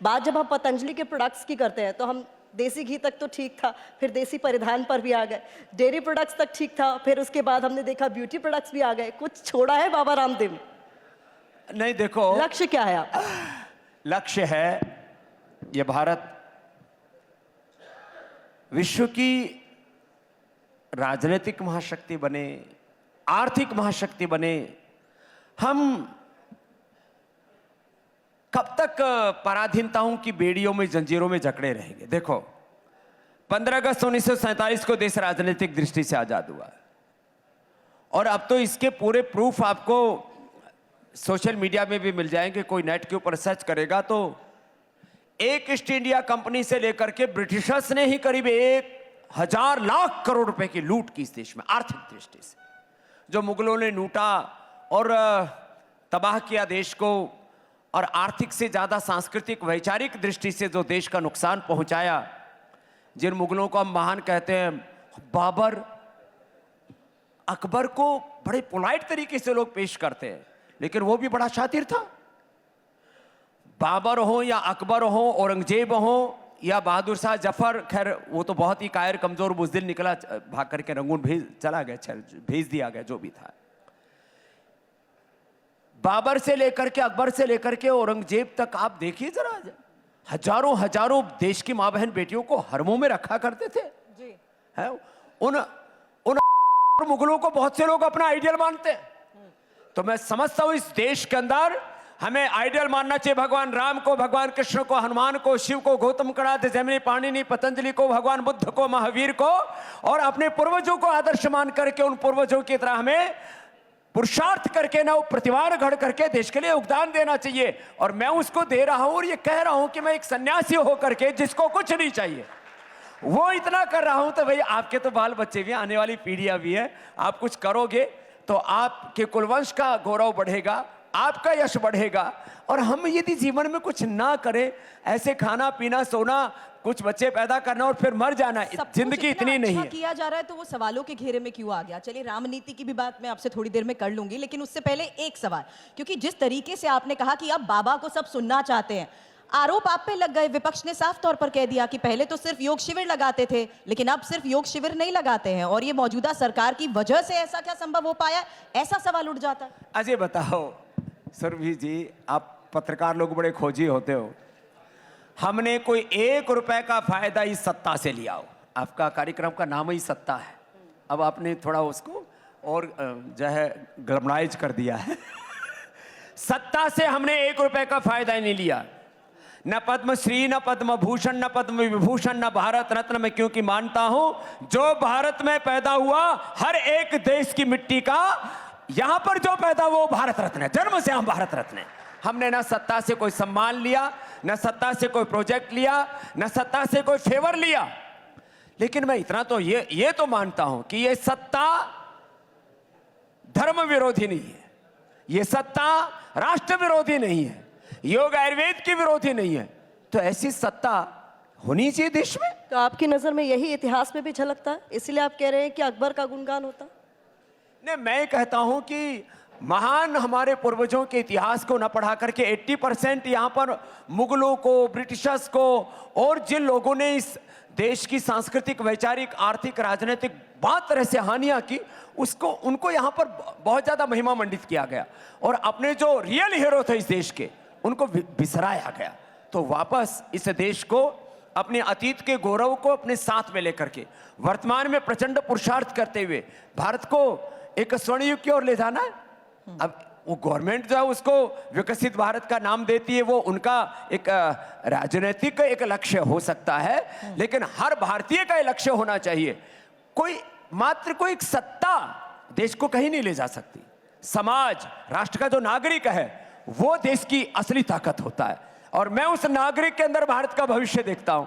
बात जब हम पतंजलि के प्रोडक्ट्स की करते हैं तो हम देसी घी तक तो ठीक था, फिर देसी परिधान पर भी आ गए, डेयरी प्रोडक्ट्स तक ठीक था, फिर उसके बाद हमने देखा ब्यूटी प्रोडक्ट्स भी आ गए। कुछ छोड़ा है बाबा रामदेव? नहीं, देखो लक्ष्य क्या है आपका? लक्ष्य है ये भारत विश्व की राजनीतिक महाशक्ति बने, आर्थिक महाशक्ति बने। हम कब तक पराधीनताओं की बेड़ियों में, जंजीरों में जकड़े रहेंगे? देखो, 15 अगस्त 1947 को देश राजनीतिक दृष्टि से आजाद हुआ और अब तो इसके पूरे प्रूफ आपको सोशल मीडिया में भी मिल जाएंगे। कोई नेट के ऊपर सर्च करेगा तो एक ईस्ट इंडिया कंपनी से लेकर के ब्रिटिशर्स ने ही करीब 1,000 लाख करोड़ रुपए की लूट की इस देश में, आर्थिक दृष्टि से। जो मुगलों ने लूटा और तबाह किया देश को, और आर्थिक से ज्यादा सांस्कृतिक वैचारिक दृष्टि से जो देश का नुकसान पहुंचाया, जिन मुगलों को हम महान कहते हैं, बाबर, अकबर को बड़े पोलाइट तरीके से लोग पेश करते हैं, लेकिन वो भी बड़ा शातिर था। बाबर हो या अकबर हो, औरंगजेब हो या बहादुर शाह जफर, खैर वो तो बहुत ही कायर कमजोर बुज़दिल निकला, भाग करके रंगून चला गया, भेज दिया गया, जो भी था। बाबर से लेकर के, अकबर से लेकर के औरंगजेब तक आप देखिए जरा, हजारों हजारों देश की मां बहन बेटियों को हरमों में रखा करते थे जी। है उन मुगलों को बहुत से लोग अपना आइडियल मानते हैं। तो मैं समझता हूं इस देश के अंदर हमें आइडियल मानना चाहिए भगवान राम को, भगवान कृष्ण को, हनुमान को, शिव को, गौतम कणाद, जैमिनी, पाणिनि, पतंजलि को, भगवान बुद्ध को, महावीर को, और अपने पूर्वजों को आदर्श मान करके उन पूर्वजों की तरह हमें पुरुषार्थ करके ना, प्रतिभान गढ़ करके देश के लिए योगदान देना चाहिए। और मैं उसको दे रहा हूं और ये कह रहा हूं कि मैं एक सन्यासी होकर के, जिसको कुछ नहीं चाहिए, वो इतना कर रहा हूं। तो भाई आपके तो बाल बच्चे भी, आने वाली पीढ़ियां भी है, आप कुछ करोगे तो आपके कुलवंश का गौरव बढ़ेगा, आपका यश बढ़ेगा। और हम यदि जीवन में कुछ ना करें, ऐसे खाना पीना सोना, कुछ बच्चे पैदा करना और फिर मर जाना, जिंदगी इतनी नहीं है। किया जा रहा है तो वो सवालों के घेरे में क्यों आ गया? चलिए, रामनीति की भी बात मैं आपसे थोड़ी देर में कर लूंगी, लेकिन उससे पहले एक सवाल, क्योंकि जिस तरीके से आपने कहा कि अब बाबा को सब सुनना चाहते हैं, आरोप आप पे लग गए। विपक्ष ने साफ तौर पर कह दिया कि पहले तो सिर्फ योग शिविर लगाते थे, लेकिन अब सिर्फ योग शिविर नहीं लगाते हैं, और ये मौजूदा सरकार की वजह से ऐसा क्या संभव हो पाया? ऐसा सवाल उठ जाता है। अजय बताओ सुरभि जी, आप पत्रकार लोग बड़े खोजी होते हो, हमने कोई 1 रुपए का फायदा इस सत्ता से लिया हो? आपका कार्यक्रम का नाम ही सत्ता है, अब आपने थोड़ा उसको और जो है ग्लैमराइज कर दिया है। सत्ता से हमने 1 रुपए का फायदा नहीं लिया, न पद्मश्री, न पद्म भूषण, न पद्म विभूषण, न भारत रत्न। मैं क्योंकि मानता हूं जो भारत में पैदा हुआ, हर एक देश की मिट्टी का यहां पर जो पैदा वो भारत रत्न है, जन्म से हम भारत रत्न है। हमने ना सत्ता से कोई सम्मान लिया, न सत्ता से कोई प्रोजेक्ट लिया, न सत्ता से कोई फेवर लिया। लेकिन मैं इतना तो ये तो मानता हूं कि ये सत्ता धर्म विरोधी नहीं है, ये सत्ता राष्ट्र विरोधी नहीं है, योग आयुर्वेद की विरोधी नहीं है। तो ऐसी सत्ता होनी चाहिए देश में। तो आपकी नजर में यही इतिहास में भी झलकता है, इसलिए आप कह रहे हैं कि अकबर का गुणगान होता? नहीं, मैं कहता हूं कि महान हमारे पूर्वजों के इतिहास को न पढ़ा करके 80% यहाँ पर मुगलों को, ब्रिटिशर्स को और जिन लोगों ने इस देश की सांस्कृतिक, वैचारिक, आर्थिक, राजनीतिक बहुत तरह से हानियां की, उसको उनको यहाँ पर बहुत ज्यादा महिमा मंडित किया गया, और अपने जो रियल हीरो थे इस देश के, उनको बिसराया गया। तो वापस इस देश को, अपने अतीत के गौरव को अपने साथ में लेकर के वर्तमान में प्रचंड पुरुषार्थ करते हुए भारत को एक स्वर्ण युग की ओर ले जाना है। अब वो गवर्नमेंट जो है उसको विकसित भारत का नाम देती है, वो उनका एक राजनीतिक एक लक्ष्य हो सकता है, लेकिन हर भारतीय का लक्ष्य होना चाहिए। कोई एक सत्ता देश को कहीं नहीं ले जा सकती। समाज, राष्ट्र का जो नागरिक है, वो देश की असली ताकत होता है, और मैं उस नागरिक के अंदर भारत का भविष्य देखता हूं।